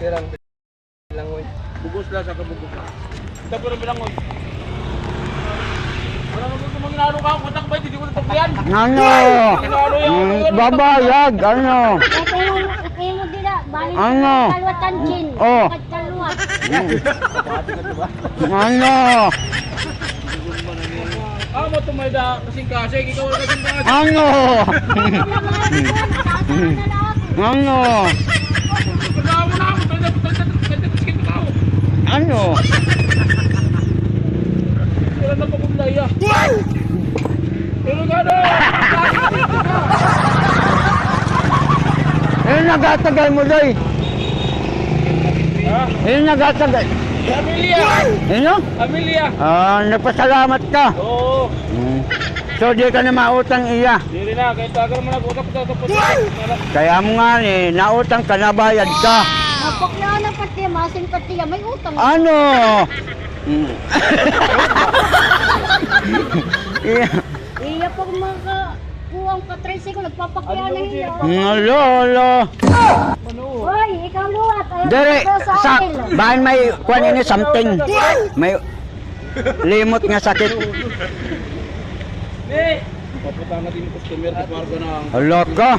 Pirang bilangoy. Bugos lang sa kabugos lang. Ito pero bilangoy. Wala mo gusto mong inano ka, kutak ba, hindi ko natagyan. Ano? Babayag, ano? Ikaw mo dila, balik Ano? kalwatan chin. Oh. Kalwat. Ano? Mo tumayda kasing kasing, ikaw wala kasing kasing. Ano? Ano? Pagkawa mo na ako, tumayda kasing tao. Ano? Kailan na pagulay ah. Pero gano! Nagatagal mo, Doy. Nagatagal. Amelia! Ano? Amelia! Nagpasalamat ka. Oo. So, di ka na mautang iya. Dili na, kahit tagal mo nag-utap sa Kaya mo nga nautang ka, nabayad ka. Mapaklaan na pati, masin pati, may utang. Ano? Iya pag mga kuwang patrese ko, nagpapaklaan na iya. Lolo. Hoy, ikaw luwat. Dere, bahan may kuwan ini something. May limot nga sakit. Papunta natin yung customer sa Margo na ang... Hala ka.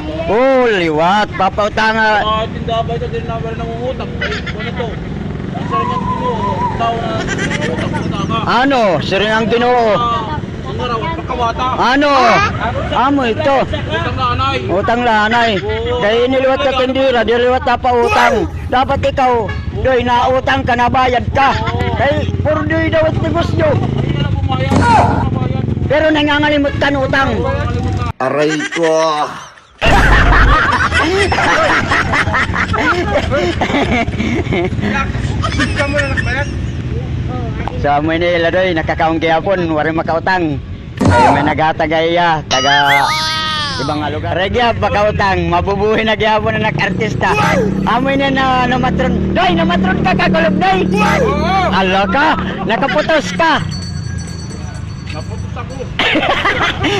Liwat. Papautanga. Tindahan ba ito din naman nangungutang? Ano to? Ang sarang yung tao na utang ka. Ano? Siring ang Ginoo. Ang araw, pakawata. Ano? Amo ito. Utang na anay. Utang lanay. Kaya iniliwat ka tindira, diliwat na pa utang. Dapat ikaw, doy, nautang ka, nabayad ka. Kaya puro doy daw at negosyo. Hindi na bumayad. Pero nangangalimot ka ng utang. Aray ko. Ikaw mo na nakbayad? Sa Manila doy, nakakaong kiyapon, wari makautang. Ay, may nagatagaya, taga ibang lugar. Regya, pakautang, mabubuhay na kiyapon na nag-artista. Amoy na namatron. Doy, namatron ka, kakulog doy. Alo ka, nakaputos ka. Naputos ako.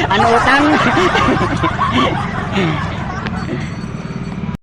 Ano utang?